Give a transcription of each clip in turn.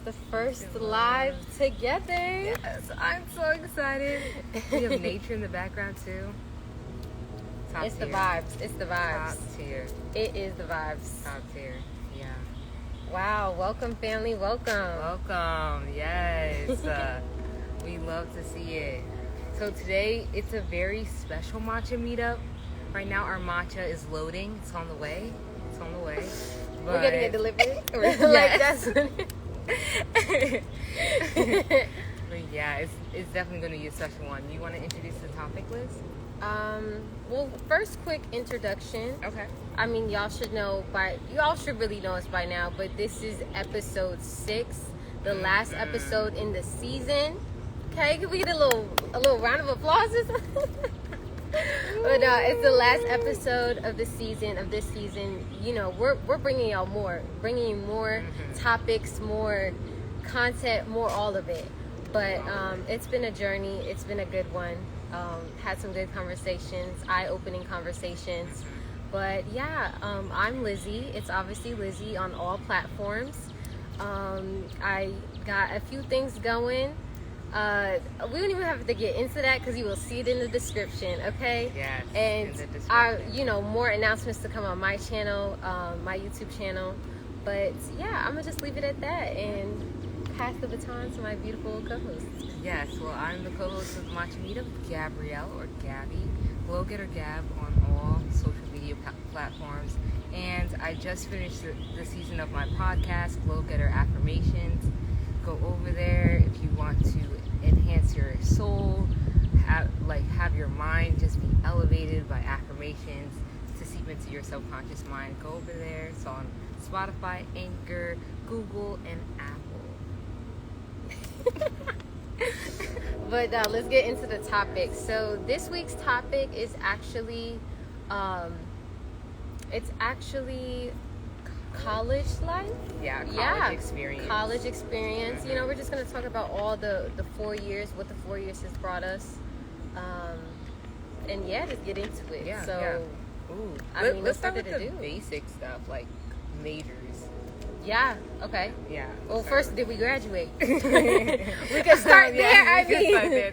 the first live together. Yes, I'm so excited. We have nature in the background too. It's the vibes. It's the vibes. Top tier. It is the vibes. Top tier. Yeah. Wow. Welcome, family. Welcome. Welcome. Yes. We love to see it. So today it's a very special matcha meetup. Right now our matcha is loading. It's on the way. But we're getting it delivered. Yes. But yeah, it's definitely going to be a special one. You want to introduce the topic, Liz? Well, first, quick introduction. Okay. I mean, y'all should really know us by now, but this is episode 6, the last episode in the season. Okay, can we get a little round of applause or something? But it's the last episode of this season. You know, we're bringing you more topics, more content, more all of it. But it's been a journey. It's been a good one. Had some good conversations, eye-opening conversations. But yeah, I'm Lizzie. It's obviously Lizzie on all platforms. I got a few things going. We don't even have to get into that because you will see it in the description, okay? Yes. And more announcements to come on my channel, my YouTube channel. But yeah, I'm gonna just leave it at that and pass the baton to my beautiful co-host. Yes, well, I'm the co-host of Matcha Meetup, Gabrielle or Gabby, Glow Getter Gab on all social media platforms. And I just finished the season of my podcast, Glow Getter Affirmations. Go over there if you want to enhance your soul, have your mind just be elevated by affirmations to seep into your subconscious mind. Go over there. It's on Spotify, Anchor, Google, and Apple. But let's get into the topic. So this week's topic is actually college life. College experience. You know, we're just going to talk about all the 4 years, what the 4 years has brought us. And yeah, just get into it. Yeah, so, yeah. Ooh. Let's start with the basic stuff, like majors. Yeah, okay. Yeah. Well, first, did we graduate? We can start there. We can start there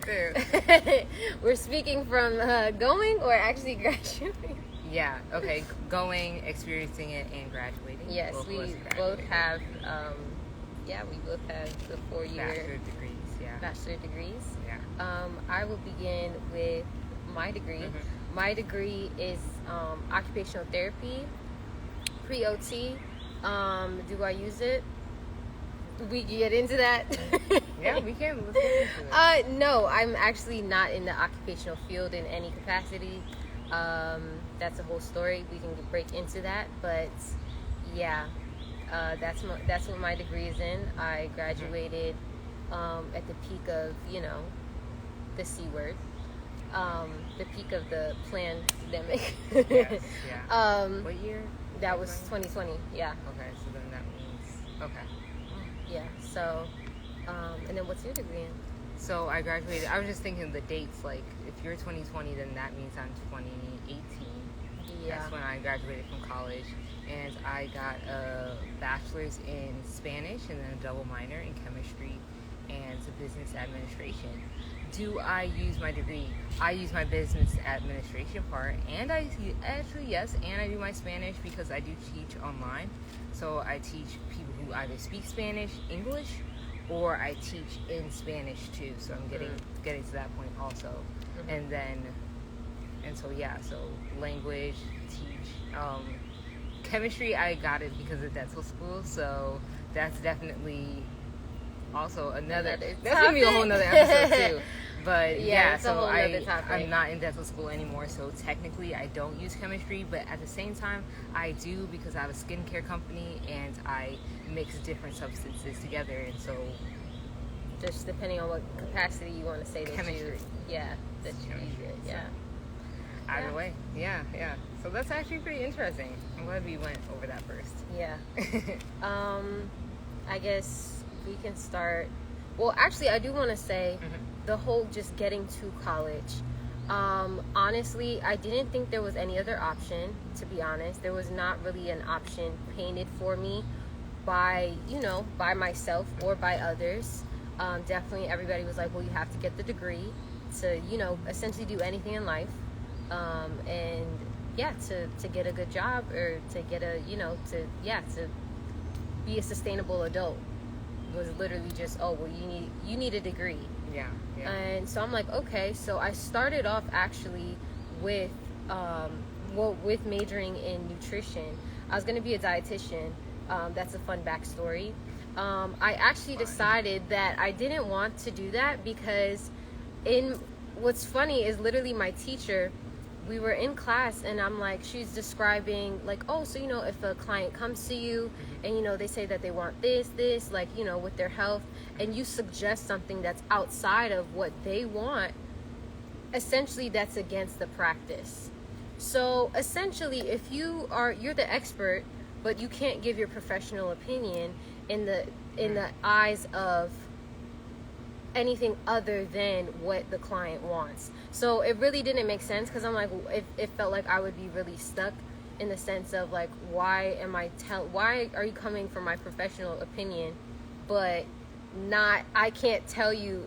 too. We're speaking from going or actually graduating. Yeah, okay. Going, experiencing it, and graduating. Yes, we both have, we both have the 4-year bachelor degrees. Yeah. I will begin with my degree. Mm-hmm. My degree is occupational therapy, pre-OT. Do I use it? We get into that? Yeah, we can. Let's get into it. No, I'm actually not in the occupational field in any capacity. That's a whole story. We can break into that, but yeah, that's what my degree is in. I graduated at the peak of the C word, the peak of the pandemic. Yes, yeah. What year? That was 2020. Yeah. Okay, so then that means Yeah. So, and then what's your degree in? So I graduated. I was just thinking the dates. Like, if you're 2020, then that means I'm 2018. Yeah. That's when I graduated from college, and I got a bachelor's in Spanish and then a double minor in chemistry and business administration. Do I use my degree? I use my business administration part, and I do my Spanish because I do teach online. So I teach people who either speak Spanish, English, or I teach in Spanish too. So I'm getting to that point also. So language, teach. Chemistry, I got it because of dental school, so that's definitely also another. That's gonna be a whole nother episode too. But so I'm not in dental school anymore, so technically I don't use chemistry, but at the same time I do because I have a skincare company and I mix different substances together, and so just depending on what capacity you want to say that chemistry. Either way, yeah. So that's actually pretty interesting. I'm glad we went over that first. Yeah. I guess we can start. Well, actually, I do want to say the whole just getting to college. Honestly, I didn't think there was any other option, to be honest. There was not really an option painted for me by myself or by others. Definitely everybody was like, well, you have to get the degree to, essentially do anything in life. And yeah, to get a good job, or to get a, to be a sustainable adult, was literally just, oh, well, you need a degree. Yeah. And so I'm like, okay. So I started off actually with with majoring in nutrition. I was going to be a dietitian. That's a fun backstory. I actually decided that I didn't want to do that because what's funny is literally my teacher, we were in class and I'm like, she's describing like, oh, so, if a client comes to you and, they say that they want this, like, with their health, and you suggest something that's outside of what they want, essentially that's against the practice. So essentially, if you're the expert, but you can't give your professional opinion in the eyes of anything other than what the client wants. So it really didn't make sense, because I'm like, it felt like I would be really stuck in the sense of like, why are you coming from my professional opinion, but I can't tell you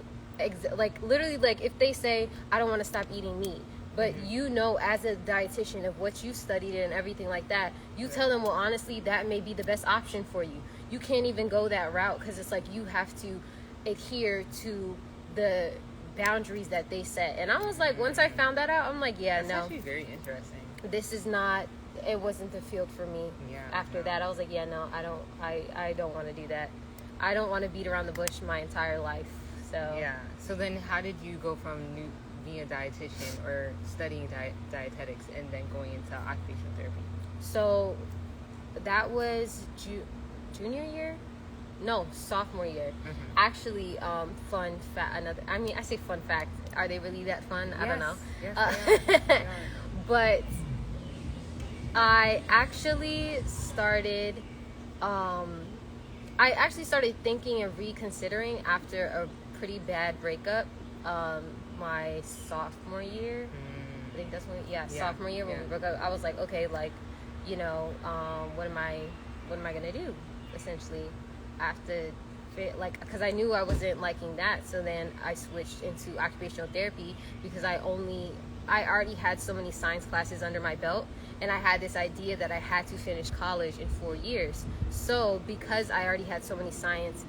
like literally, like if they say I don't want to stop eating meat, but as a dietitian of what you studied and everything like that, you tell them, well, honestly, that may be the best option for you. You can't even go that route, because it's like you have to adhere to the boundaries that they set. And I was like, once I found that out, I'm like, That's actually very interesting. This is not, it wasn't the field for me. After that, I was like, I don't want to do that. I don't want to beat around the bush my entire life. So then how did you go from being a dietitian or studying dietetics and then going into occupational therapy? So that was junior year? No, sophomore year. Actually, fun fact. I say fun fact. Are they really that fun? I don't know. Yes, they are. But I actually started. I actually started thinking and reconsidering after a pretty bad breakup. My sophomore year. I think that's when. Sophomore year when we broke up. I was like, okay, like, what am I gonna do? Essentially, after, like, because I knew I wasn't liking that, so then I switched into occupational therapy because I already had so many science classes under my belt, and I had this idea that I had to finish college in 4 years. So because I already had so many science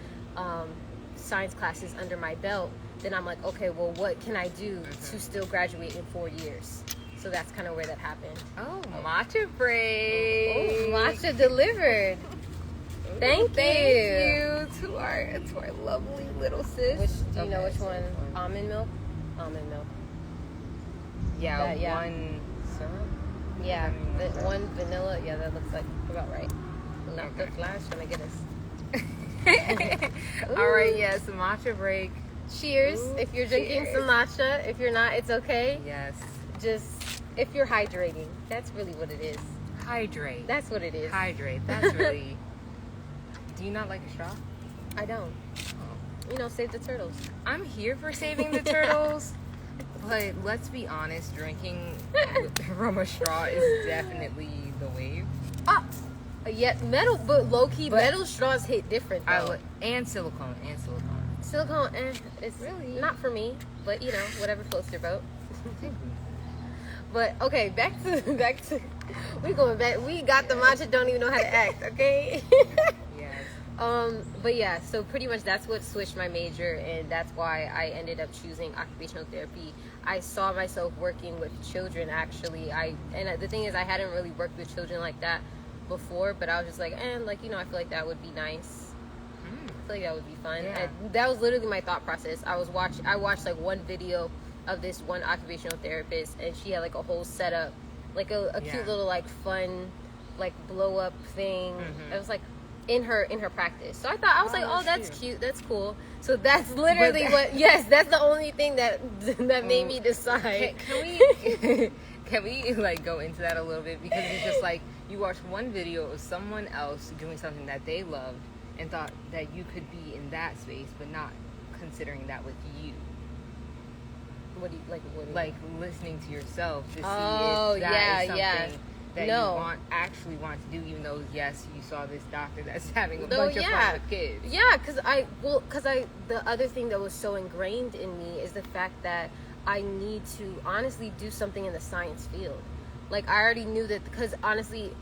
classes under my belt, then I'm like, okay, well, what can I do to still graduate in 4 years? So that's kind of where that happened. Oh, matcha break. Oh, matcha delivered. Thank you to our lovely little sis. Do you know which one? Almond milk? Almond milk. Yeah, one syrup? Yeah, one vanilla. Yeah, that looks like about right. Not the flash trying to get us. All right, yes, matcha break. Cheers. Ooh, if you're drinking some matcha. If you're not, it's okay. Yes. Just, if you're hydrating. That's really what it is. Hydrate. That's what it is. Hydrate. That's really... Do you not like a straw? I don't. Save the turtles. I'm here for saving the turtles. But let's be honest, drinking from a straw is definitely the wave. Metal, but low-key, metal straws hit different, though. And silicone. Silicone, it's really not for me, but whatever floats your boat. But okay, back to we going back. We got the matcha, don't even know how to act, okay? Yes. But yeah, so pretty much that's what switched my major, and that's why I ended up choosing occupational therapy. I saw myself working with children, actually. The thing is, I hadn't really worked with children like that before, but I was just like, I feel like that would be nice. I feel like that would be fun. Yeah. That was literally my thought process. I watched like one video of this one occupational therapist, and she had like a whole setup, like a cute little like fun like blow up thing. It was like in her practice. So I was like, oh, that's cute, that's cool. So that's literally that's the only thing that made me decide. Can we like go into that a little bit, because it's just like you watched one video of someone else doing something that they loved and thought that you could be in that space, but not considering that with you. What do you like? Like listening to yourself to see if that is something that No. you actually want to do, even though, yes, you saw this doctor that's having a No, bunch of yeah. fun with kids. Yeah, the other thing that was so ingrained in me is the fact that I need to honestly do something in the science field. Like, I already knew that, because honestly,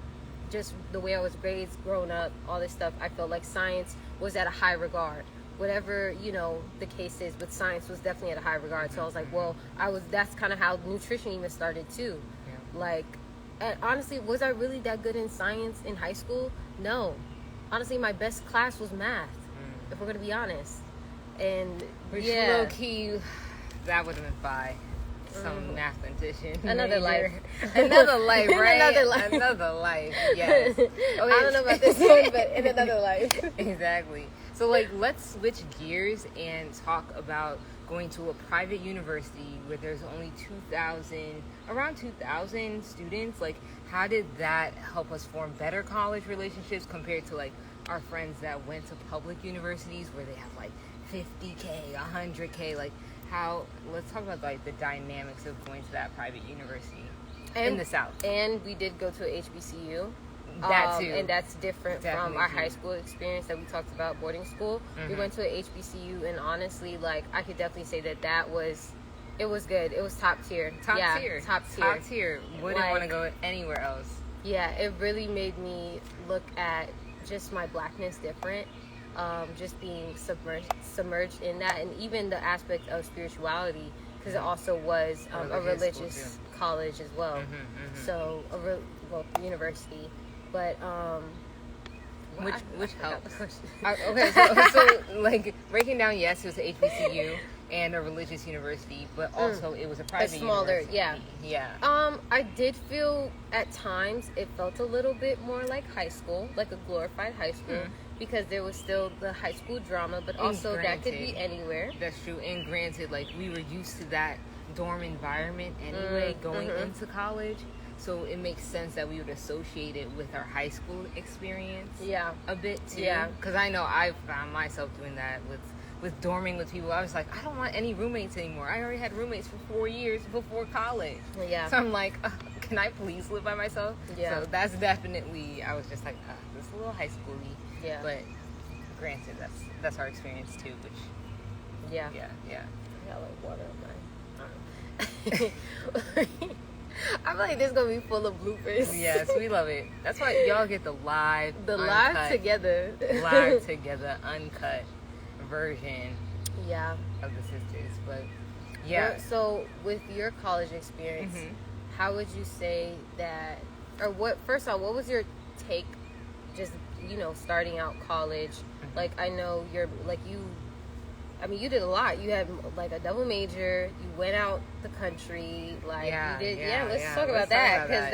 just the way I was raised, growing up, all this stuff, I felt like science was at a high regard. Whatever, the case is, but science was definitely at a high regard. So I was like, well, that's kind of how nutrition even started too. Yeah. Like, and honestly, was I really that good in science in high school? No. Honestly, my best class was math, if we're going to be honest. And Which, yeah. low key, that would have been by some mathematician. Another life. Another life, right? Another life. Another life, yes. Okay. I don't know about this one, but in another life. Exactly. So, like, let's switch gears and talk about going to a private university where there's only around 2,000 students. Like, how did that help us form better college relationships compared to, like, our friends that went to public universities where they have, like, 50K, 100K, like, let's talk about, like, the dynamics of going to that private university in the South. And we did go to a HBCU. That too. And that's different Definitely from our too. high school experience that we talked about, boarding school. We went to a HBCU, and honestly, like, I could definitely say that was good. It was top tier. Top Top tier. Wouldn't want to go anywhere else. Yeah, it really made me look at just my blackness different. Just being submerged in that, and even the aspect of spirituality, because it also was a religious college as well. So university, but which helps. Okay, so like, breaking down, yes, it was a HBCU and a religious university, but also it was a private smaller university. Yeah. I did feel at times it felt a little bit more like high school, like a glorified high school, because there was still the high school drama, but also that could be anywhere. That's true. And granted, like, we were used to that dorm environment anyway, going into college. So it makes sense that we would associate it with our high school experience a bit too. Yeah. Because I know I found myself doing that with dorming with people. I was like, I don't want any roommates anymore. I already had roommates for 4 years before college. Yeah. So I'm like, can I please live by myself? Yeah. So that's definitely, I was just like, this is a little high school-y. Yeah. But granted, that's our experience too, which... Yeah. Yeah. I got like water on my... I feel like this is gonna be full of bloopers. Yes, we love it. That's why y'all get the live together, uncut version. Yeah. Of the sisters, but yeah. So with your college experience, how would you say that, or what? First of all, what was your take? Just starting out college. Like, I know you're like you. I mean, you did a lot. You had like a double major. You went out the country. Like, you did. Yeah, let's talk about that, because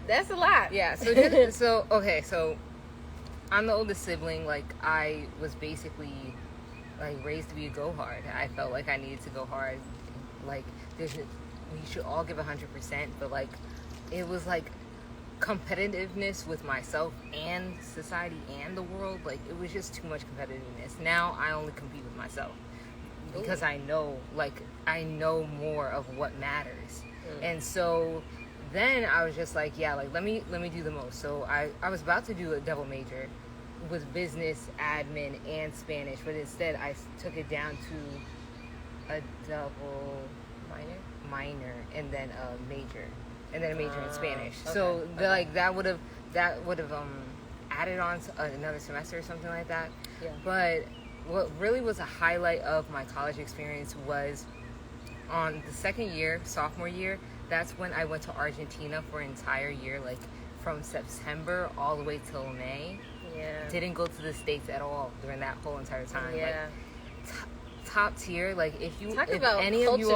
that's a lot. Yeah. So I'm the oldest sibling. Like, I was basically like raised to be a go hard. I felt like I needed to go hard. Like, we should all give 100%, but like, it was like competitiveness with myself and society and the world. Like, it was just too much competitiveness. Now I only compete with myself because I know more of what matters. And so then I was just like, let me do the most. So I was about to do a double major with business, admin, and Spanish, but instead I took it down to a double minor and then a major. And then a major in Spanish. Okay. So that would have added on to another semester or something like that. Yeah. But what really was a highlight of my college experience was on the second year, sophomore year. That's when I went to Argentina for an entire year, like from September all the way till May. Yeah. Didn't go to the States at all during that whole entire time. Yeah. Like, top tier. Like, if any of you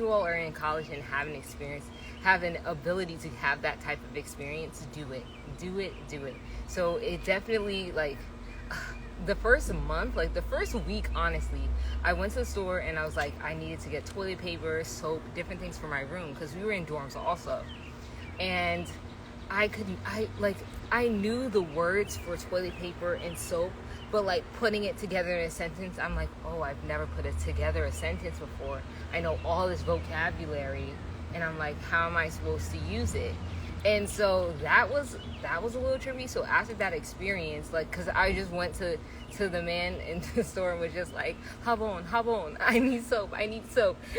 all are in college and have an ability to have that type of experience, do it. So it definitely, like, the first month, like the first week, honestly, I went to the store and I was like, I needed to get toilet paper, soap, different things for my room, because we were in dorms also. And I knew the words for toilet paper and soap, but like putting it together in a sentence, I'm like, oh, I've never put it together a sentence before. I know all this vocabulary and I'm like, how am I supposed to use it? And so that was a little trippy. So after that experience, like, because I just went to the man in the store and was just like, habon, I need soap.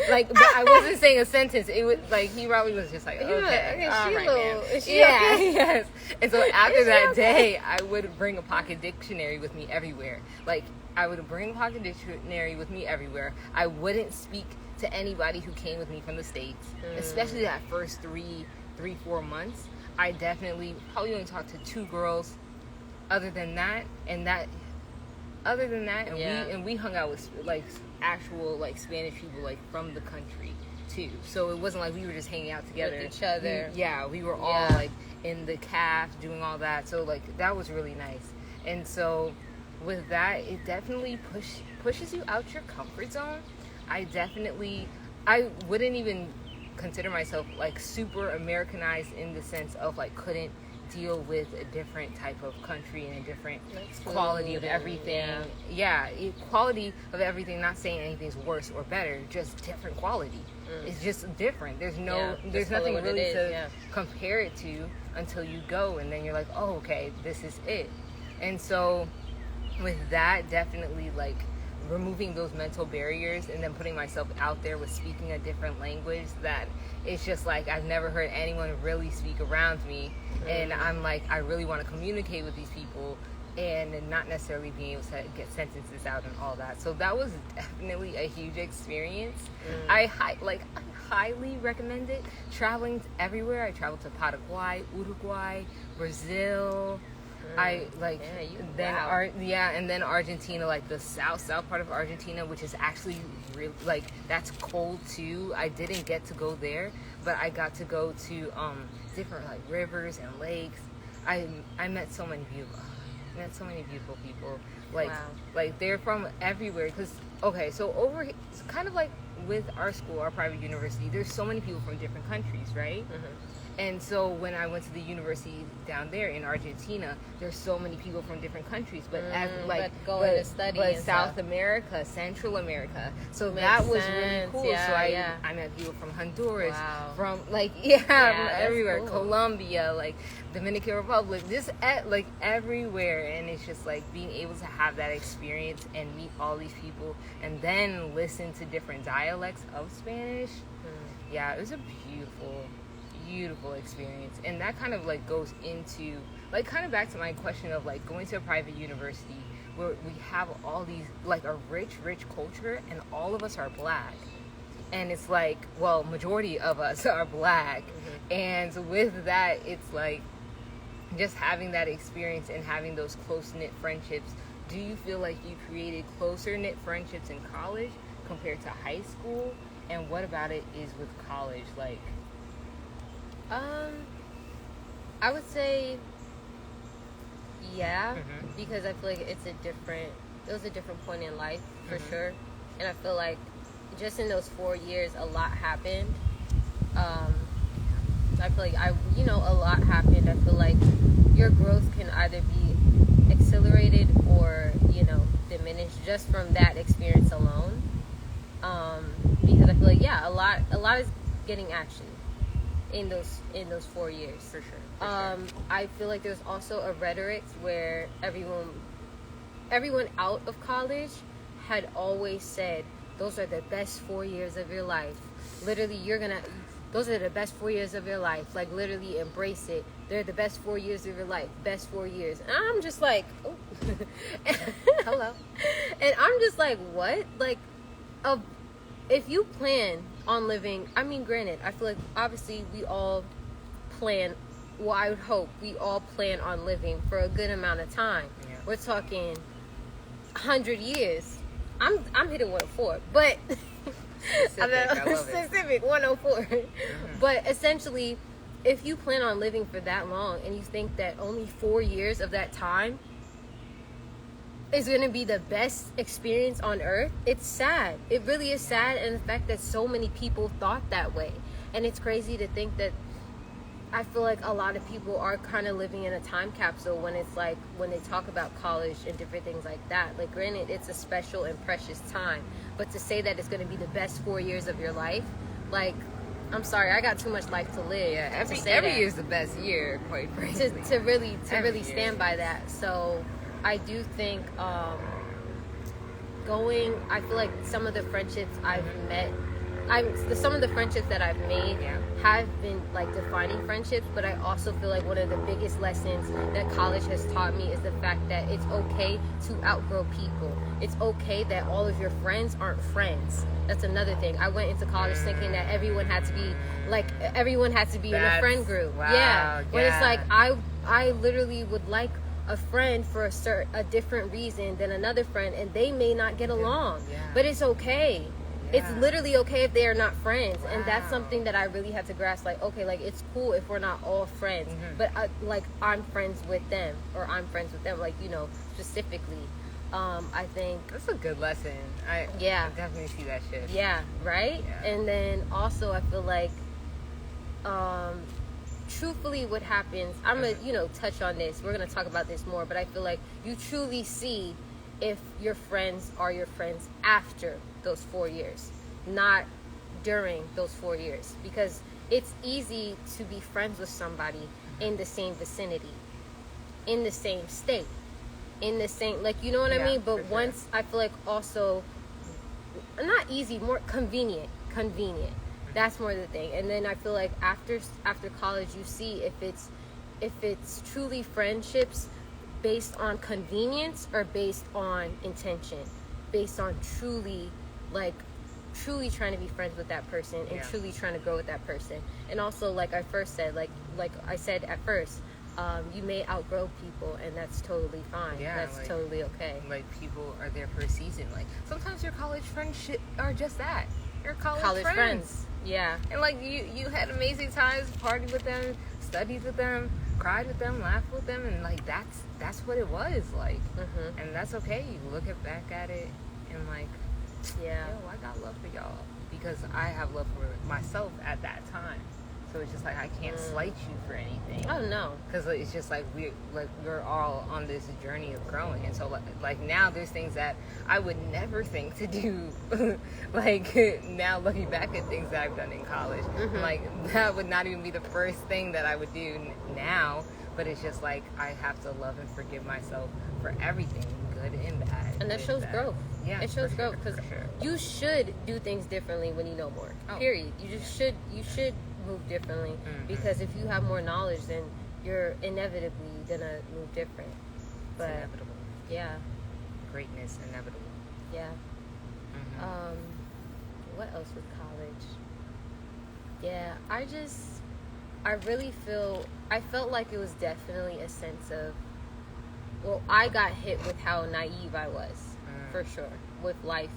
Like, but I wasn't saying a sentence. It was like, he probably was just like, okay, all right, man. Yeah, yes. And so after that day, I would bring a pocket dictionary with me everywhere. Like, I would bring a pocket dictionary with me everywhere. I wouldn't speak to anybody who came with me from the States, especially that first 4 months. I definitely probably only talked to 2 girls other than that, and we hung out with like actual like Spanish people like from the country too. So it wasn't like we were just hanging out together with each other. We were all like in the caf doing all that. So like that was really nice. And so with that, it definitely pushes you out your comfort zone. I wouldn't even consider myself like super Americanized in the sense of like couldn't deal with a different type of country and a different quality of everything. Quality of everything, not saying anything's worse or better, just different quality. It's just different. There's nothing really to compare it to until you go, and then you're like, oh, okay, this is it. And so with that, definitely like removing those mental barriers and then putting myself out there with speaking a different language that it's just like I've never heard anyone really speak around me, and I'm like, I really want to communicate with these people and not necessarily being able to get sentences out and all that. So that was definitely a huge experience. I highly recommend it. Traveling everywhere. I traveled to Paraguay, Uruguay, Brazil. And then Argentina, like the south part of Argentina, which is actually really, like, that's cold too. I didn't get to go there, but I got to go to different like rivers and lakes. I met so many beautiful people. Like they're from everywhere. So over here, it's kind of like with our school, our private university, there's so many people from different countries, right? And so when I went to the university down there in Argentina, there's so many people from different countries, but South America, Central America. So that was really cool. Yeah, so I met people from Honduras, from everywhere, cool. Colombia, like Dominican Republic, just like everywhere. And it's just like being able to have that experience and meet all these people and then listen to different dialects of Spanish. Yeah, it was a beautiful experience. And that kind of like goes into like kind of back to my question of like going to a private university where we have all these like a rich culture and all of us are black, and it's like, well, majority of us are black. And with that, it's like just having that experience and having those close-knit friendships. Do you feel like you created closer-knit friendships in college compared to high school? And what about it is with college like? I would say because I feel like it was a different point in life for sure, and I feel like just in those 4 years a lot happened. I feel like a lot happened. I feel like your growth can either be accelerated or diminished just from that experience alone, because I feel like a lot is getting action in those 4 years. For sure. I feel like there's also a rhetoric where everyone out of college had always said those are the best 4 years of your life. Literally, those are the best 4 years of your life. Like, literally embrace it. They're the best 4 years of your life. Best 4 years. And I'm just like, oh. Hello. And I'm just like, what? Like, if you plan on living, I mean, granted, I feel like obviously we all plan, well, I would hope we all plan on living for a good amount of time. We're talking 100 years. I'm hitting 104, but specific 104. But essentially, if you plan on living for that long and you think that only 4 years of that time is going to be the best experience on earth, it's sad. It really is sad, and the fact that so many people thought that way. And it's crazy to think that I feel like a lot of people are kind of living in a time capsule when it's like, when they talk about college and different things like that. Like, granted, it's a special and precious time, but to say that it's going to be the best 4 years of your life, like, I'm sorry, I got too much life to live. Yeah, every year is the best year, quite frankly. To really stand by that. So I do think I feel like some of the friendships I've met, some of the friendships that I've made have been like defining friendships, but I also feel like one of the biggest lessons that college has taught me is the fact that it's okay to outgrow people. It's okay that all of your friends aren't friends. That's another thing. I went into college thinking that everyone had to be in a friend group. Wow, When it's like I literally would like a friend for a different reason than another friend, and they may not get along. But it's okay. It's literally okay if they are not friends. And that's something that I really had to grasp. Like, okay, like it's cool if we're not all friends, but I'm friends with them, or I'm friends with them, like, you know, specifically. I think that's a good lesson. I definitely see that shift. Yeah, right? Yeah. And then also I feel like truthfully what happens, I'm gonna, you know, touch on this. We're gonna talk about this more, but I feel like you truly see if your friends are your friends after those 4 years, not during those 4 years, because it's easy to be friends with somebody in the same vicinity, in the same state, in the same, like, you know what I mean? But once, I feel like also not easy, more convenient. That's more the thing. And then I feel like after college, you see if it's truly friendships based on convenience or based on intention, based on truly trying to be friends with that person and truly trying to grow with that person. And also, like I first said, like I said at first, you may outgrow people, and that's totally fine. That's totally okay. Like, people are there for a season. Like, sometimes your college friends are just that. Your college friends. Yeah. And like you had amazing times, partied with them, studied with them, cried with them, laughed with them, and like that's what it was like. And that's okay. You look back at it and like, yo, I got love for y'all because I have love for myself at that time. So it's just like I can't slight you for anything. Oh no, because it's just like we're all on this journey of growing, and so like now there's things that I would never think to do. Like now looking back at things that I've done in college, like that would not even be the first thing that I would do now. But it's just like I have to love and forgive myself for everything, good and bad. And that shows growth. Yeah, it shows growth because you should do things differently when you know more. Period. You just should. You should move differently because if you have more knowledge, then you're inevitably gonna move different. But it's inevitable. Yeah. Greatness inevitable. Yeah. What else with college? Yeah, I felt like it was definitely a sense of, well, I got hit with how naive I was, for sure, with life.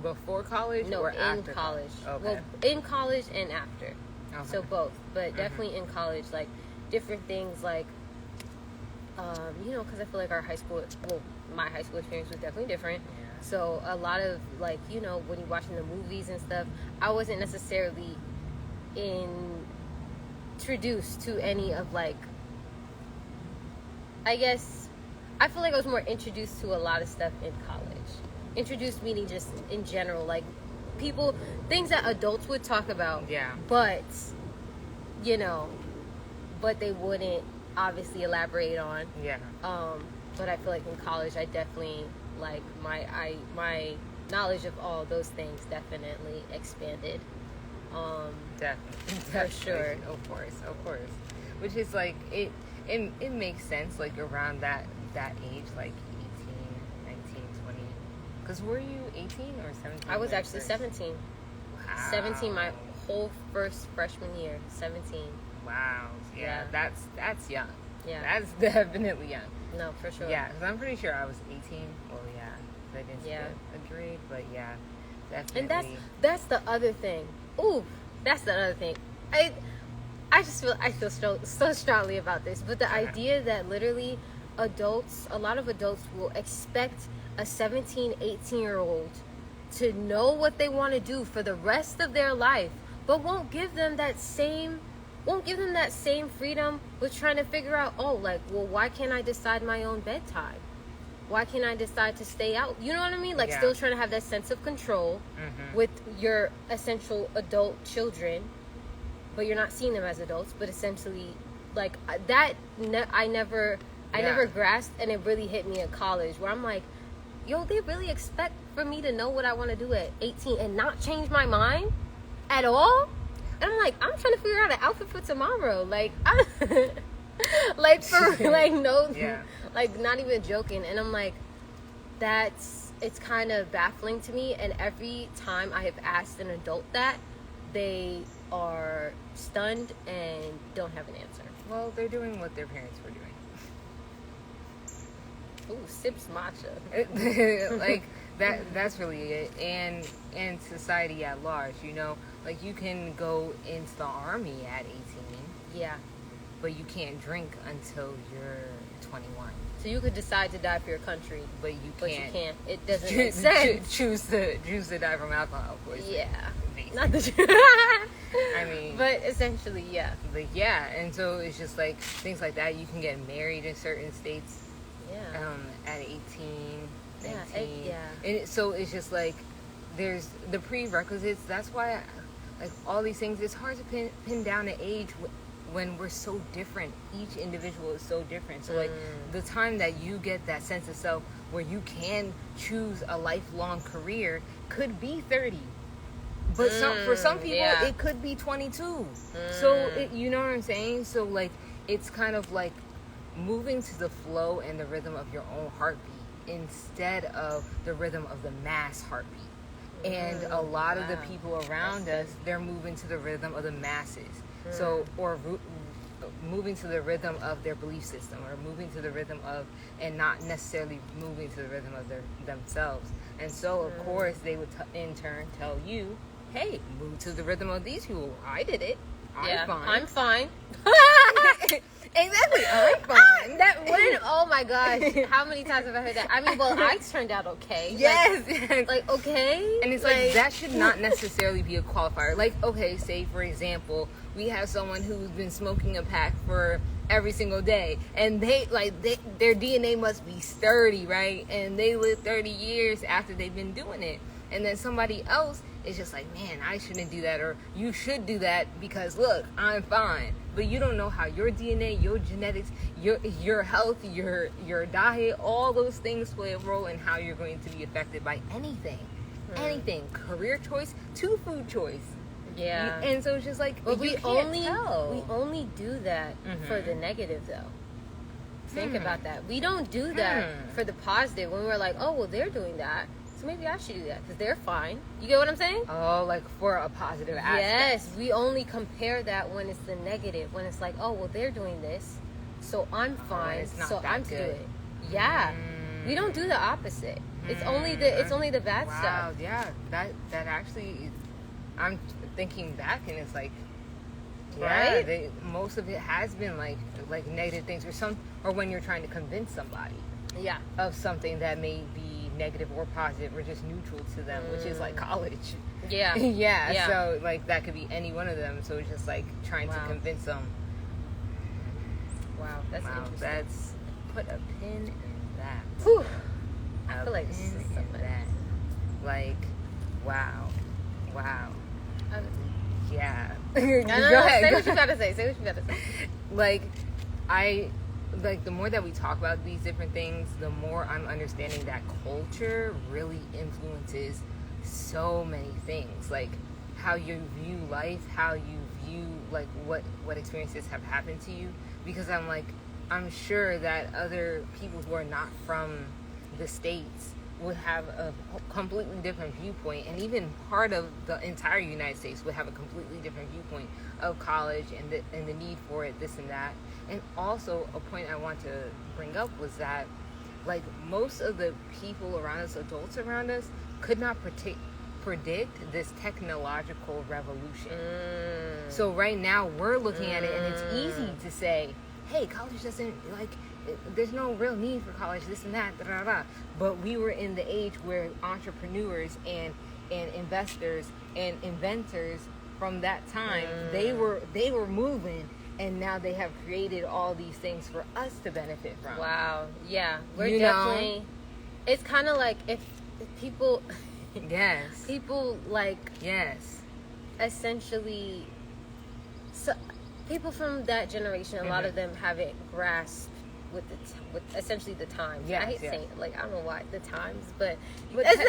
Before college? No, or in after college. Okay. Well, in college and after. Okay. So both, but definitely in college, like different things, like you know, because I feel like my high school experience was definitely different. So a lot of, like, you know, when you're watching the movies and stuff, I wasn't necessarily introduced to any of, like, I guess I feel like I was more introduced to a lot of stuff in college. Introduced meaning just in general, like things that adults would talk about. Yeah. But, you know, but they wouldn't obviously elaborate on. Yeah. But I feel like in college, I definitely, like, my knowledge of all those things definitely expanded. Definitely. For sure. Of course. Which is like, it makes sense, like, around that age, like 18, 19, 20. Because were you 18 or 17? I was actually 17. Wow. 17 my whole first freshman year. 17. Wow. Yeah. That's young. Yeah. That's definitely young. No, for sure. Yeah, because I'm pretty sure I was 18. Well, yeah. I didn't get a grade, but yeah. Definitely. And that's the other thing. Ooh, that's the other thing. I feel so strongly about this, but the idea that literally a lot of adults will expect a 17, 18-year-old to know what they want to do for the rest of their life, but won't give them that same freedom with trying to figure out, why can't I decide my own bedtime? Why can't I decide to stay out? You know what I mean? Like, still trying to have that sense of control with your essential adult children, but you're not seeing them as adults. But essentially, like I never grasped, and it really hit me in college, where I'm like, yo, they really expect for me to know what I want to do at 18 and not change my mind at all? And I'm like, I'm trying to figure out an outfit for tomorrow. Like, like not even joking. And I'm like, it's kind of baffling to me. And every time I have asked an adult that, they are stunned and don't have an answer. Well, they're doing what their parents were doing. Ooh, sips matcha. Like that's really it. And society at large, you know, like you can go into the army at 18. Yeah. But you can't drink until you're 21. So you could decide to die for your country, but you can't. It doesn't make sense. Choose to die from alcohol poisoning. Yeah. Basically. Not the I mean, but essentially, yeah. Like, yeah, and so it's just like things like that. You can get married in certain states. Yeah. At 18, 19. Yeah. And so it's just like there's the prerequisites. That's why, like all these things, it's hard to pin down an age when we're so different. Each individual is so different. So like the time that you get that sense of self where you can choose a lifelong career could be 30. But for some people, it could be 22. So, you know what I'm saying? So, like, it's kind of like moving to the flow and the rhythm of your own heartbeat instead of the rhythm of the mass heartbeat. And a lot of the people around us, they're moving to the rhythm of the masses. So, or moving to the rhythm of their belief system, or moving to the rhythm of, and not necessarily moving to the rhythm of themselves. And so, of course, they would in turn tell you, hey, move to the rhythm of these people. I did it. I'm fine. Exactly. I'm fine. Oh my gosh. How many times have I heard that? I mean, well, I turned out okay. Yes. Like okay. And it's like that should not necessarily be a qualifier. Like, okay, say for example, we have someone who's been smoking a pack for every single day, and their DNA must be sturdy, right? And they live 30 years after they've been doing it. And then somebody else is just like, man, I shouldn't do that, or you should do that because look, I'm fine. But you don't know how your DNA, your genetics, your health, your diet, all those things play a role in how you're going to be affected by anything. Anything. Career choice to food choice. Yeah. And so it's just like, but we only do that for the Mm-hmm. negative though. Think about that. We don't do that for the positive when we're like, oh well, they're doing that, so maybe I should do that because they're fine. You get what I'm saying? Oh, like for a positive aspect. Yes, we only compare that when it's the negative. When it's like, oh well, they're doing this, so I'm fine. So I'm to do it. Yeah, we don't do the opposite. It's only the bad stuff. Wow, yeah, that actually, I'm thinking back and it's like, yeah, right? Most of it has been like negative things, or when you're trying to convince somebody, of something that may be negative or positive or just neutral to them, which is like college. Yeah. So like that could be any one of them. So it's just like trying to convince them. Wow, that's interesting. That's put a pin in that. Whew. I feel like this is something. Like, wow. Yeah. Go ahead. Say what you gotta say. Like, the more that we talk about these different things, the more I'm understanding that culture really influences so many things. Like, how you view life, how you view, like, what experiences have happened to you. Because I'm sure that other people who are not from the States would have a completely different viewpoint, and even part of the entire United States would have a completely different viewpoint of college and the need for it, this and that. And also a point I want to bring up was that, like, most of the people around us, adults around us, could not predict this technological revolution. So right now we're looking at it and it's easy to say, hey, college doesn't, like, there's no real need for college, this and that, but we were in the age where entrepreneurs and investors and inventors from that time, they were moving, and now they have created all these things for us to benefit from. Wow. Yeah, we're definitely. It's kind of like if people. Yes. People like. Yes. Essentially So people from that generation, a lot of them haven't grasped with with essentially the times. Yes, I hate yes. saying it, like, I don't know why the times, but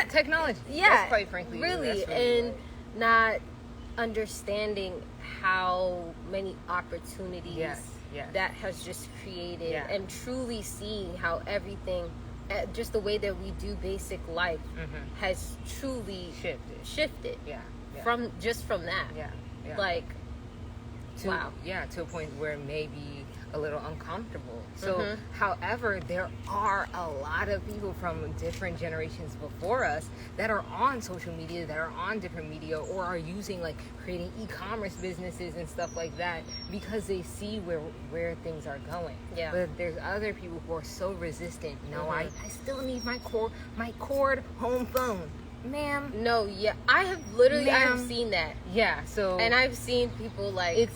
Technology. yeah, That's quite frankly, really, that's really and not understanding how many opportunities Yes. that has just created, Yeah. and truly seeing how everything, just the way that we do basic life, has truly shifted Yeah. from that. Yeah. Like, To a point where it may be a little uncomfortable. So, however, there are a lot of people from different generations before us that are on social media, that are on different media, or are using, like, creating e-commerce businesses and stuff like that because they see where things are going. Yeah. But there's other people who are so resistant. No, I still need my cord home phone. Ma'am. No, yeah, I have literally, I have Ma'am. seen that. Yeah, so... And I've seen people, like, it's...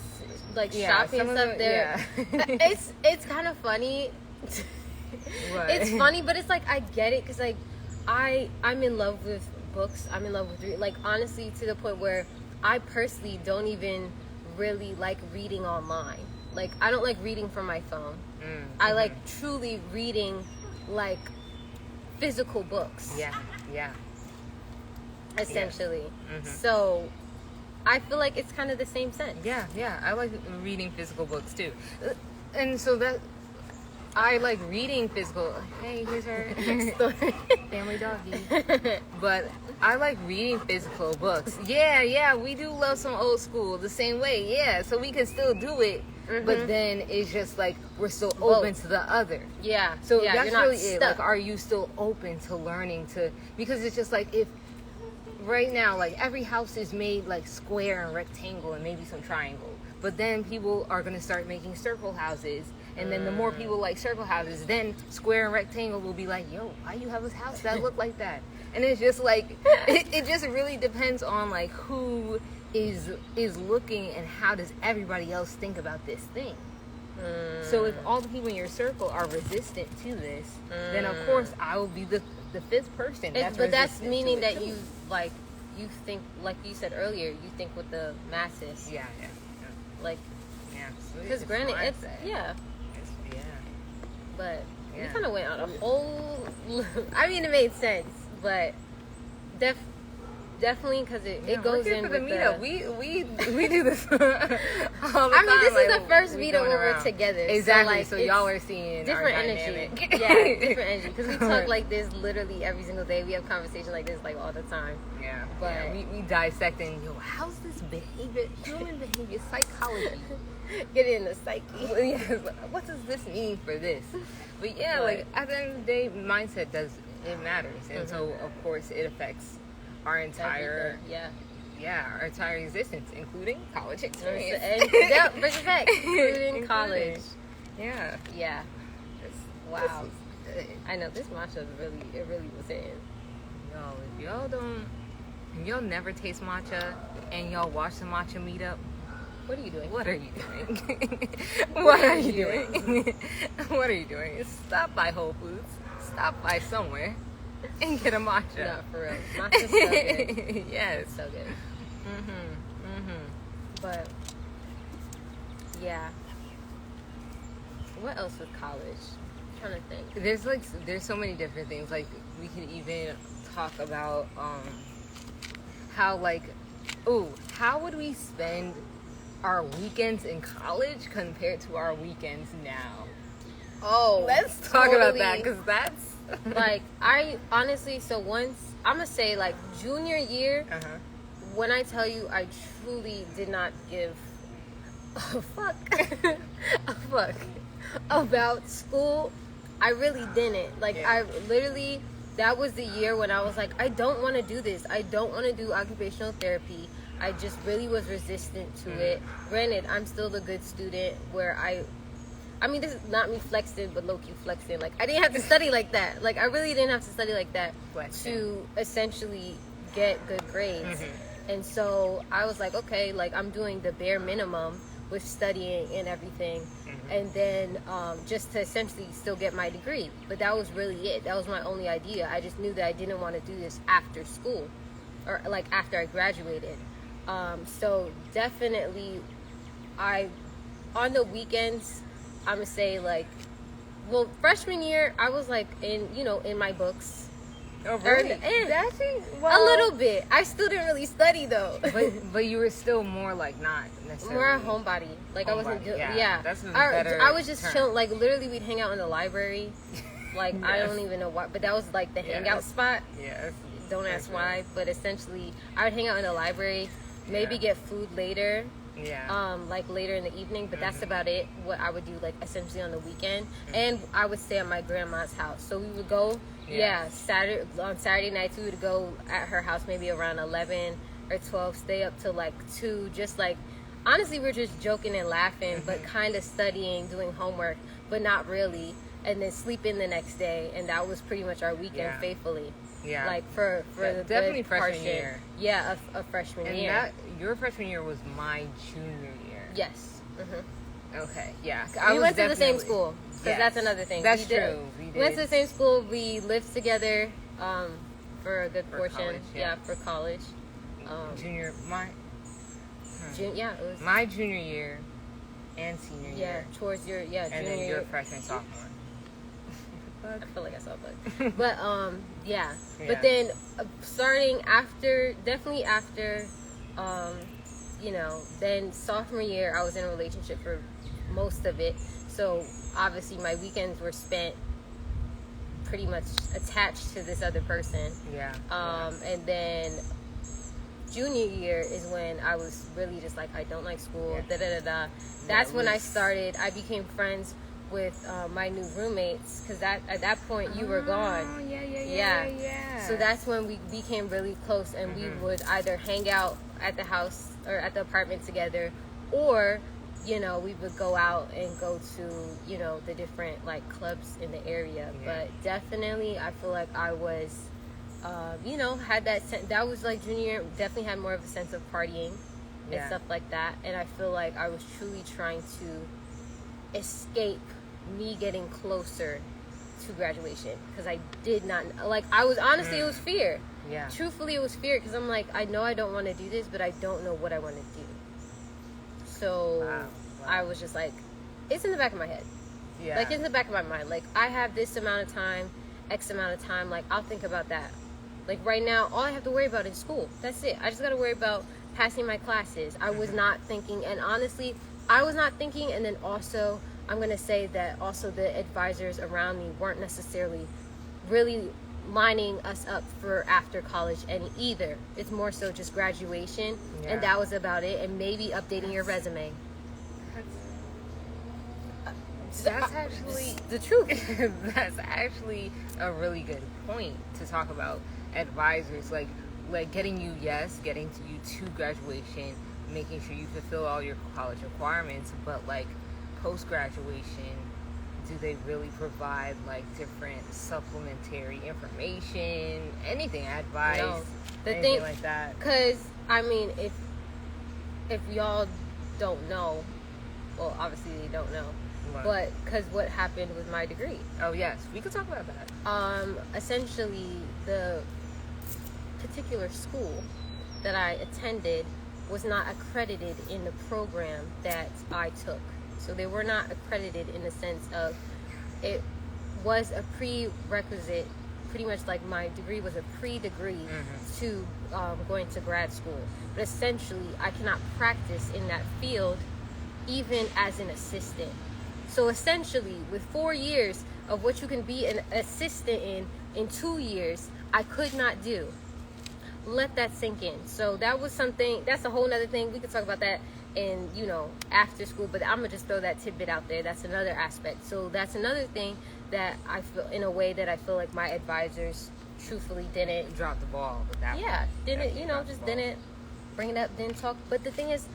like, Yeah, shopping some and of stuff them- there. It's kind of funny. What? It's funny, but it's like, I get it, because, like, I'm in love with books. I'm in love with reading. Like, honestly, to the point where I personally don't even really like reading online. Like, I don't like reading from my phone. I like truly reading, like, physical books. Yeah. Essentially. So I feel like it's kind of the same sense. Yeah, I like reading physical books too. And so that I like reading physical. Hey, here's our family doggy. But I like reading physical books. Yeah, we do love some old school the same way. Yeah, so we can still do it. But then it's just like we're still open to the other. Yeah. So yeah, that's you're not really it. stuck. Like, are you still open to learning to? Because it's just like, if right now, like, every house is made like square and rectangle and maybe some triangle, but then people are going to start making circle houses, and then the more people like circle houses, then square and rectangle will be like, yo, why you have a house that look like that? And it's just like it just really depends on, like, who is looking and how does everybody else think about this thing. So if all the people in your circle are resistant to this, then of course I will be the fifth person. But that's meaning that you, like, you think, like you said earlier, you think with the masses. Yeah. Like, Yeah. because granted, it's but we kind of went on a whole. I mean, it made sense, but definitely, because it goes in for with the meetup. We do this all the time. I mean, this is like, the first we meetup going where we're around. together. Exactly. So, So like, y'all are seeing different our energy. dynamic. Yeah, different energy. Because we talk like this literally every single day. We have conversations like this, like, all the time. Yeah. But we dissecting. Yo, how's this behavior? Human behavior psychology. Get in the psyche. Yeah, what does this mean for this? But yeah, like, at the end of the day, mindset matters, and so of course it affects our entire our entire existence, including college experience. Including college. Yeah. Wow. I know this matcha really was in. Yo, if y'all never taste matcha and y'all watch the Matcha Meetup, what are you doing? What are you doing? What are you doing? What are you doing? Stop by Whole Foods. Stop by somewhere and get a matcha. No, for real. Matcha's so good. Yes. It's so good. But, yeah. What else with college? I'm trying to think. There's so many different things. Like, we could even talk about how, like, how would we spend our weekends in college compared to our weekends now? Oh, let's talk about that, because that's like, I honestly, so once I'm gonna say, like, junior year, when I tell you I truly did not give a fuck about school, I really didn't. Like, I literally, that was the year when I was like, I don't want to do this. I don't want to do occupational therapy. I just really was resistant to it. Granted, I'm still the good student where I mean, this is not me flexing, but low-key flexing. Like, I didn't have to study like that. Like, I really didn't have to study like that to essentially get good grades. And so I was like, okay, like, I'm doing the bare minimum with studying and everything. And then just to essentially still get my degree. But that was really it. That was my only idea. I just knew that I didn't want to do this after school, or, like, after I graduated. So definitely on the weekends, I'm gonna say like, well, freshman year I was like in my books. Oh, really? A little bit. I still didn't really study though. but you were still more like not necessarily more a homebody. Like I wasn't. Yeah. That's a better I was just term. chilling. Like literally, we'd hang out in the library. Like Yes. I don't even know why, but that was like the hangout spot. Yes. Don't ask why, but essentially, I would hang out in the library. Maybe get food later. Yeah. Like later in the evening, but that's about it. What I would do, like essentially on the weekend, and I would stay at my grandma's house. So we would go. Yeah, on Saturday nights we would go at her house maybe around 11 or 12, stay up till like 2, just like honestly we're just joking and laughing, but kind of studying, doing homework, but not really, and then sleep in the next day, and that was pretty much our weekend faithfully. Yeah, like for the definitely good freshman portion. year. Yeah, a freshman and year. And your freshman year was my junior year. Yes. Okay. Yeah. We went to the same school. Because that's another thing. That's true. We went to the same school. We lived together for a good portion. College, for college. It was my junior year and senior year. Yeah, towards your and junior then your year. freshman sophomore. I feel like I saw a bug. But But then starting definitely after, then sophomore year, I was in a relationship for most of it. So obviously my weekends were spent pretty much attached to this other person. And then junior year is when I was really just like, I don't like school. That's when I became friends with my new roommates, because at that point you were gone. So that's when we became really close, and we would either hang out at the house or at the apartment together, or we would go out and go to the different like clubs in the area. But definitely I feel like I was had that was like junior year, definitely had more of a sense of partying and stuff like that, and I feel like I was truly trying to escape me getting closer to graduation, because I did not like, I was honestly it was fear. Truthfully, it was fear, because I'm like, I know I don't want to do this, but I don't know what I want to do. So I was just like, it's in the back of my head. Like, it's in the back of my mind. Like, I have this amount of time, X amount of time. Like, I'll think about that. Like, right now, all I have to worry about is school. That's it. I just got to worry about passing my classes. I was not thinking, and honestly, I was not thinking, and then also, I'm going to say that also the advisors around me weren't necessarily really lining us up for after college any either. It's more so just graduation, and that was about it, and maybe updating your resume. That's actually the truth. That's actually a really good point to talk about advisors, like getting you to graduation, making sure you fulfill all your college requirements, but like post-graduation, do they really provide like different supplementary information, anything, advice, anything like that? Because I mean, if y'all don't know, well, obviously they don't know, but because what happened with my degree. Oh yes, we could talk about that. Essentially, the particular school that I attended was not accredited in the program that I took. So they were not accredited in the sense of, it was a prerequisite, pretty much like my degree was a pre-degree to going to grad school. But essentially, I cannot practice in that field even as an assistant. So essentially, with 4 years of what you can be an assistant in 2 years, I could not do. Let that sink in. So that was something, that's a whole nother thing. We could talk about that in, after school, but I'm gonna just throw that tidbit out there. That's another aspect. So that's another thing that I feel, in a way that I feel like my advisors truthfully didn't drop the ball with that. Didn't didn't bring it up, didn't talk. But the thing is,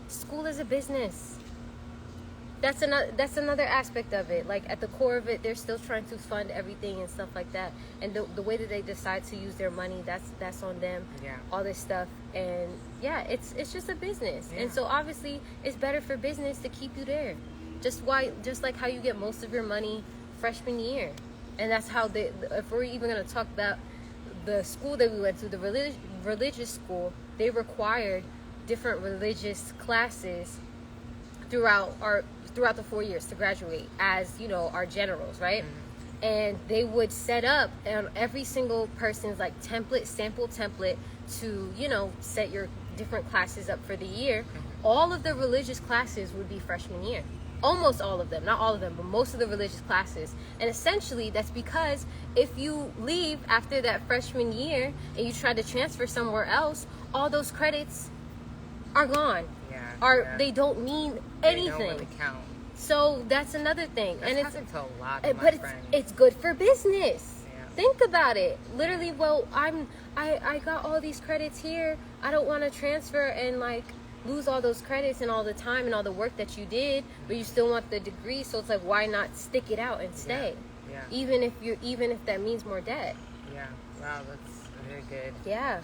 school is a business. That's another aspect of it. Like, at the core of it, they're still trying to fund everything and stuff like that. And the way that they decide to use their money, that's on them. All this stuff, and it's just a business. And so obviously, it's better for business to keep you there. Just like how you get most of your money freshman year, and that's how if we're even gonna talk about the school that we went to, the religious school, they required different religious classes throughout the 4 years to graduate as, you know, our generals, right? And they would set up on every single person's like sample template to, you know, set your different classes up for the year. All of the religious classes would be freshman year. Almost all of them, not all of them, but most of the religious classes. And essentially that's because if you leave after that freshman year and you try to transfer somewhere else, all those credits are gone. They don't mean anything. They don't really count. So that's another thing. That's and happened to a lot of my but friends. it's good for business. Yeah. Think about it. Literally, well, I got all these credits here. I don't want to transfer and like lose all those credits and all the time and all the work that you did, but you still want the degree. So it's like, why not stick it out and stay? Yeah. Even if that means more debt. Yeah. Wow, that's very good. Yeah.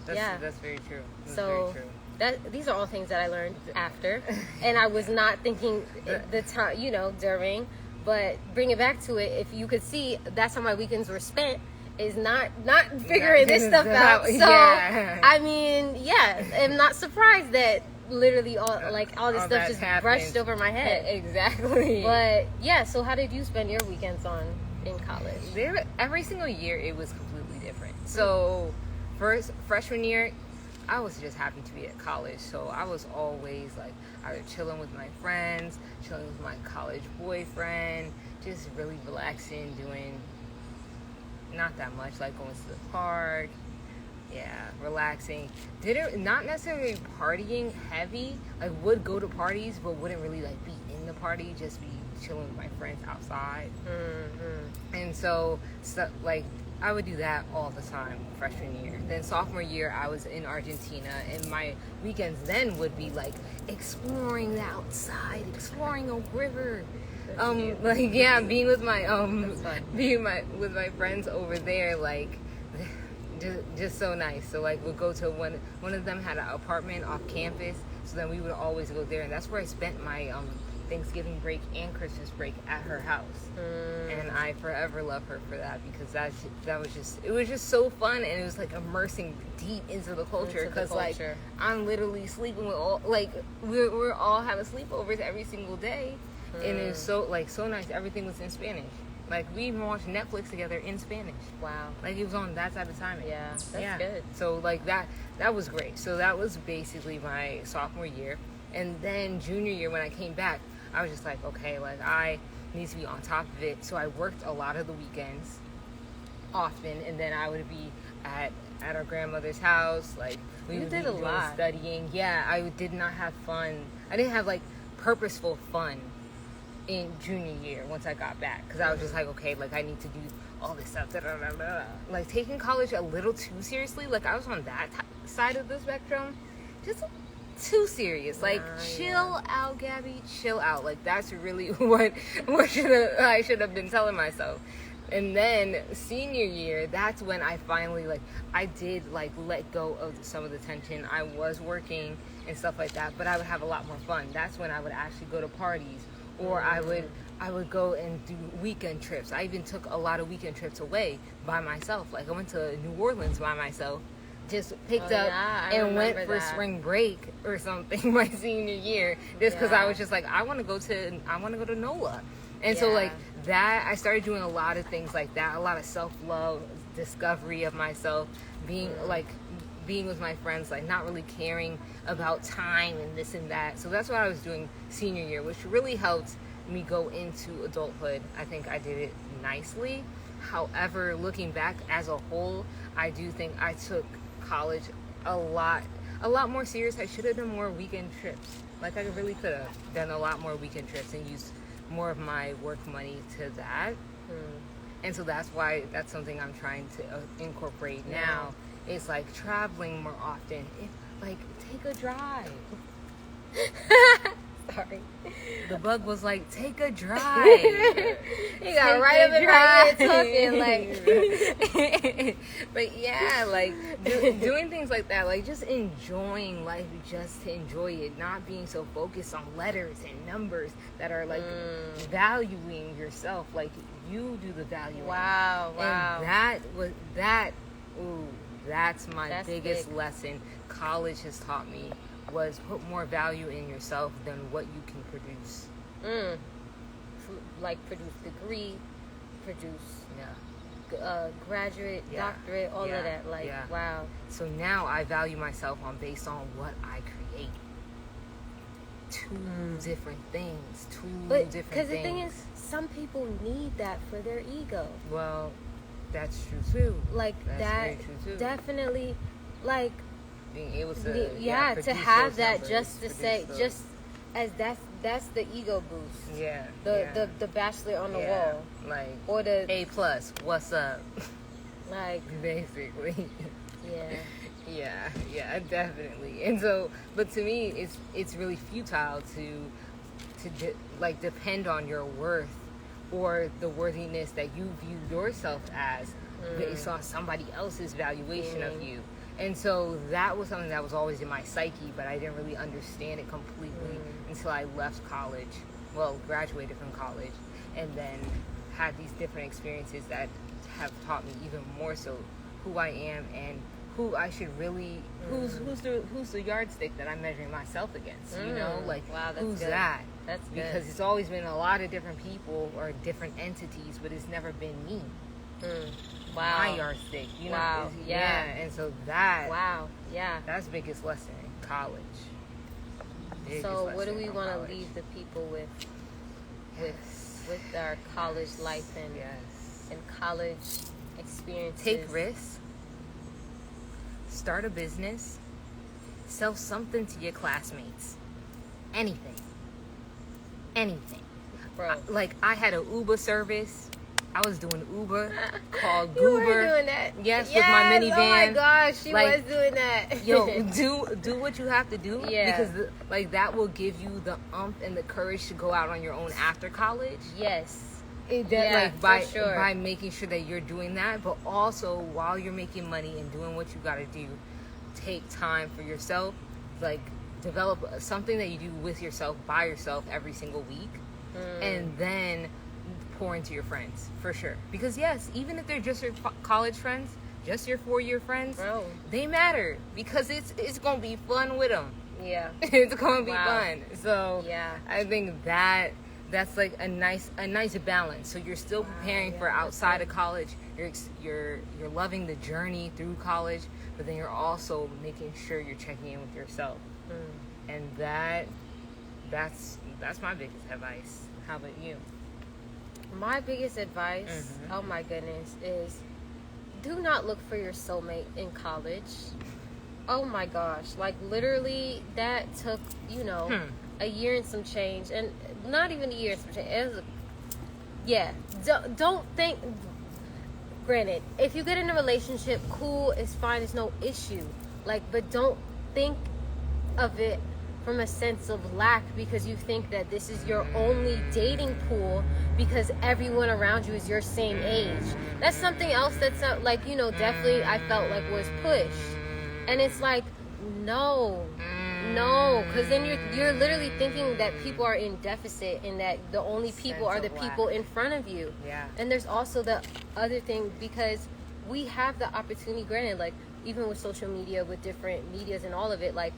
That's very true. That's so very true. These are all things that I learned after, and I was not thinking the time, you know, during. But bring it back to it. If you could see, that's how my weekends were spent. Is not figuring this stuff out. So I mean, yeah, I'm not surprised that literally all this stuff just brushed over my head. Exactly. But yeah, so how did you spend your weekends in college? Every single year it was completely different. So freshman year, I was just happy to be at college. So I was always like either chilling with my friends, chilling with my college boyfriend, just really relaxing, doing not that much, like going to the park, relaxing. Not necessarily partying heavy, like would go to parties, but wouldn't really like be in the party, just be chilling with my friends outside. And so like I would do that all the time freshman year. Then sophomore year I was in Argentina, and my weekends then would be like exploring the outside, exploring a river. Being with my with my friends over there, like just so nice. So like we'll go to one of them had an apartment off campus, so then we would always go there, and that's where I spent my Thanksgiving break and Christmas break at her house. And I forever love her for that, because it was just so fun, and it was like immersing deep into the culture, because like I'm literally sleeping with all, like we're all having sleepovers every single day. And it was so nice. Everything was in Spanish. Like we even watched Netflix together in Spanish. Wow. Like it was on that side of time. Yeah, that's good. So like that was great. So that was basically my sophomore year. And then junior year, when I came back, I was just like, okay, like I need to be on top of it. So I worked a lot of the weekends often, and then I would be at our grandmother's house. Like we would be doing studying. Yeah, I did not have fun. I didn't have like purposeful fun in junior year once I got back, because I was just like, okay, like I need to do all this stuff, like taking college a little too seriously. Like I was on that side of the spectrum, just too serious. Like chill out, Gabby, chill out. Like that's really what I should have been telling myself. And then senior year, that's when I finally I did let go of some of the tension. I was working and stuff like that, but I would have a lot more fun. That's when I would actually go to parties, or I would go and do weekend trips. I even took a lot of weekend trips away by myself. Like I went to New Orleans by myself, just picked up and went for spring break or something my senior year, just because I was just like, I want to go to NOLA. And so that, I started doing a lot of things like that, a lot of self-love, discovery of myself, being with my friends, like not really caring about time and this and that. So that's what I was doing senior year, which really helped me go into adulthood. I think I did it nicely. However, looking back as a whole, I do think I took college a lot more serious. I should have done more weekend trips. Like I really could have done a lot more weekend trips and used more of my work money to that. And so that's why that's something I'm trying to incorporate now. It's like traveling more often. Take a drive. Sorry. The bug was like, take a drive. He got right up in my ear talking But yeah, doing things like that, like just enjoying life, just to enjoy it, not being so focused on letters and numbers that are valuing yourself. Like you do the valuing. Wow. And that's my biggest lesson college has taught me was put more value in yourself than what you can produce. Like produce degree, produce Yeah. graduate, Yeah. doctorate, all Yeah. of that. Like, Yeah. wow. So now I value myself based on what I create. Two different things. But Different because the things. thing is, some people need that for their ego. Well, that's true too. Like That's that, very true too. definitely, like Being able to to produce have those that, numbers, just to produce say, those. just as that's the ego boost. Yeah. The bachelor on the wall, Like or the A+, what's up? like Basically. yeah. Yeah, definitely. And so, but to me, it's really futile to depend on your worth or the worthiness that you view yourself as based on somebody else's valuation of you. And so that was something that was always in my psyche, but I didn't really understand it completely until I left college. Well, graduated from college, and then had these different experiences that have taught me even more so who I am and who I should really who's the yardstick that I'm measuring myself against. You know, like wow, that's who's good. that? That's good. Because it's always been a lot of different people or different entities, but it's never been me. Wow. My yardstick. You know? Wow. Yeah. And so that. Wow. Yeah. That's the biggest lesson in college. So what do we want to leave the people with our college life and college experiences? Take risks. Start a business. Sell something to your classmates. Anything. Bro. I had an Uber service. I was doing Uber called You Goober. were doing that. Yes, with my minivan. Oh my gosh, she Like, was doing that. Yo, do what you have to do. Yeah. Because that will give you the and the courage to go out on your own after college. Yes. By making sure that you're doing that, but also while you're making money and doing what you got to do, take time for yourself. Like develop something that you do with yourself by yourself every single week, and then pour into your friends for sure. Because yes, even if they're just your college friends, just your 4-year friends, Bro. they matter because it's gonna be fun with them. Yeah. It's gonna be fun. So yeah, I think that's like a nice balance. So you're still preparing for outside of college. You're loving the journey through college, but then you're also making sure you're checking in with yourself. And that's my biggest advice. How about you? My biggest advice, oh my goodness, is do not look for your soulmate in college. Oh my gosh, like literally that took, a year and some change, and not even a year and some change. It was don't think, granted, if you get in a relationship, cool, it's fine, it's no issue. Like, but don't think of it from a sense of lack because you think that this is your only dating pool because everyone around you is your same age. That's something else that's definitely I felt like was pushed. And it's like, no, because then you're literally thinking that people are in deficit and that the only people are the people in front of you. Yeah. And there's also the other thing, because we have the opportunity, granted, like even with social media, with different medias and all of it, like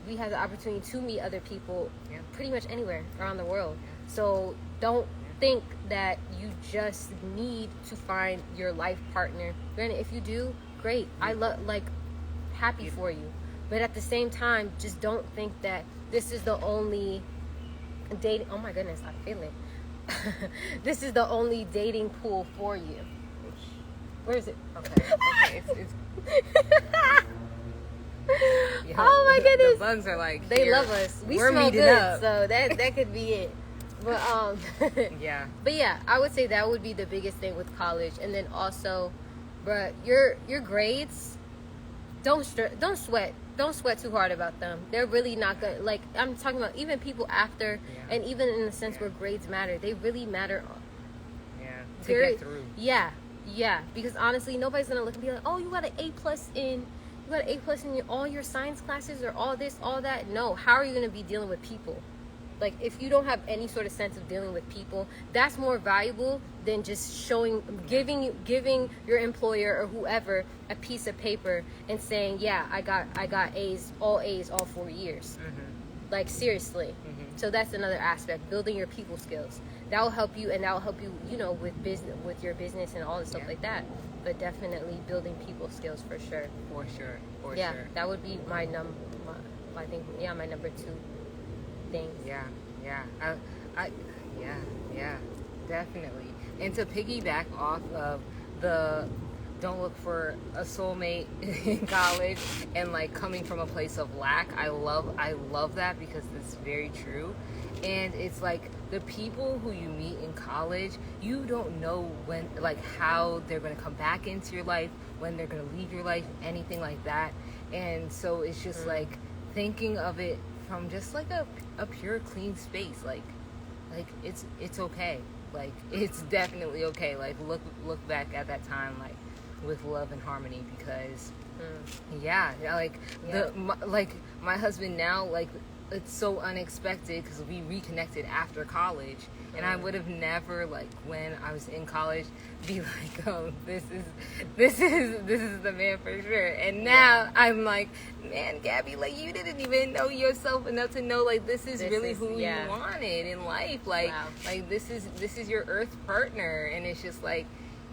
we have the opportunity to meet other people pretty much anywhere around the world. So don't think that you just need to find your life partner. Granted, if you do, great. I happy for you. But at the same time, just don't think that this is the only dating. Oh my goodness, I feel it. This is the only dating pool for you. Where is it? Okay. It's oh my goodness. The bugs are like, they love us. We smell good, so that could be it. But yeah. But yeah, I would say that would be the biggest thing with college. And then also, bruh, your grades, don't sweat. Don't sweat too hard about them. They're really not good. Like, I'm talking about even people after, and even in the sense where grades matter, they really matter. To get through. Yeah. Because honestly, nobody's gonna look and be like, oh, you got an A+ in all your science classes or all this, all that. No, how are you gonna be dealing with people? Like, if you don't have any sort of sense of dealing with people, that's more valuable than just giving your employer or whoever a piece of paper and saying, yeah, I got A's all 4 years. Like, seriously. So that's another aspect, building your people skills. That will help you, and that will help you, with your business and all the stuff like that. But definitely building people skills for sure. For sure. That would be my number 2 things. Yeah. Definitely. And to piggyback off of the don't look for a soulmate in college and like coming from a place of lack, I love that, because it's very true. And it's like the people who you meet in college, you don't know when, like, how they're going to come back into your life, when they're going to leave your life, anything like that. And so it's just like thinking of it from just like a pure clean space, like it's okay, like it's definitely okay, like look back at that time like with love and harmony, because my husband now, like, it's so unexpected because we reconnected after college, and I would have never, like, when I was in college, be like, oh, this is the man for sure. And now I'm like, man, Gabby, like, you didn't even know yourself enough to know, like, this is really who you wanted in life. Like, like this is your earth partner, and it's just like,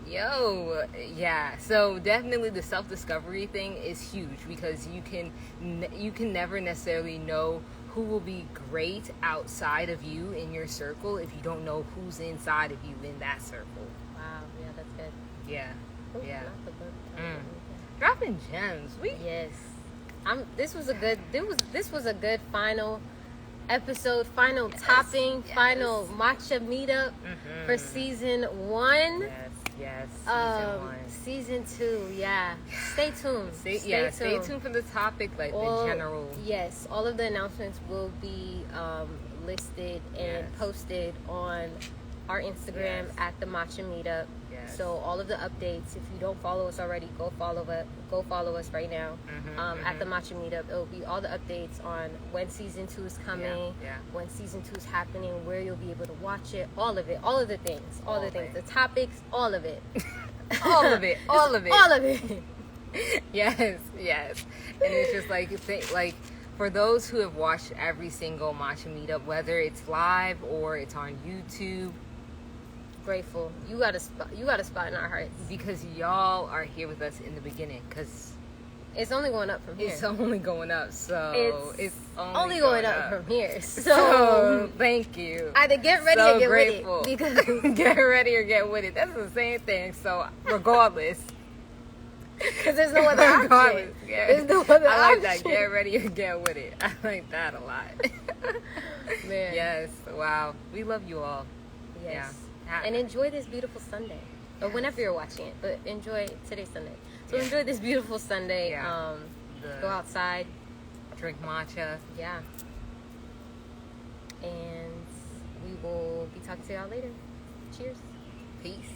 yo, yeah. So definitely the self-discovery thing is huge, because you can never necessarily know who will be great outside of you in your circle if you don't know who's inside of you in that circle. Wow, yeah, that's good. Yeah. Ooh, Yeah. Dropping gems. Yes. This was a good final episode, final topping, final Matcha Meetup for season 1. Yes. Season 2, yeah. Stay tuned. Stay tuned for the topic, like the general. Yes, all of the announcements will be listed and posted on our Instagram at the Matcha Meetup. Yes. So all of the updates, if you don't follow us already, go follow us right now. At the Matcha Meetup, it'll be all the updates on when season 2 is coming, when season 2 is happening, where you'll be able to watch it, all of it, all of the things, the topics, all of it. all of it. Yes. And it's just like for those who have watched every single Matcha Meetup, whether it's live or it's on YouTube, grateful. You got a spot in our hearts, because y'all are here with us in the beginning, because it's only going up from here. It's only going up, so it's only going up from here. So thank you. Either get ready or get grateful. with it. Because get ready or get with it. That's the same thing. So regardless. Because there's no other option. There's no other option. I like that. Get ready or get with it. I like that a lot. Man. Yes. Wow. We love you all. Yes. Yeah. And enjoy this beautiful Sunday. Or whenever you're watching it. But enjoy today's Sunday. So enjoy this beautiful Sunday. Yeah. Go outside. Drink matcha. Yeah. And we will be talking to y'all later. Cheers. Peace.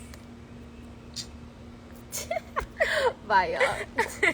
Bye, y'all.